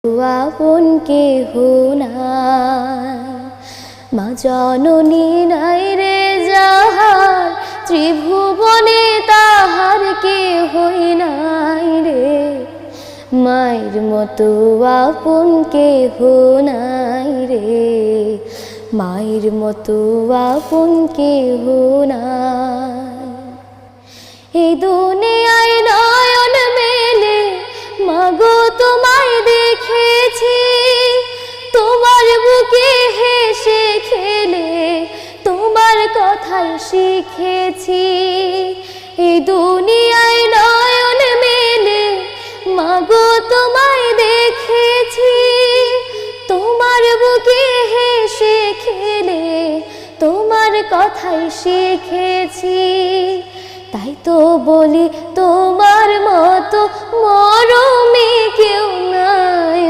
আপন কেহ নাই, মা জননী নাই রে যাহার, ত্রিভুবনে তাহার কেহই নাই রে। মায়ের মতো আপন কেহ নাই রে, মায়ের মতো আপন কেহ নাই। এই দুনিয়ায় নয়ন মেলে মাগো তোমায় দেখেছি, তোমার বুকে হেসে খেলে তোমার কথাই শিখেছি। এই দুনিয়ায় নয়ন মেলে মাগো তোমায় দেখেছি, তোমার বুকে হেসে খেলে তোমার কথাই শিখেছি। তাই তো বলি তোমার মতো মরমে কেউ নাই।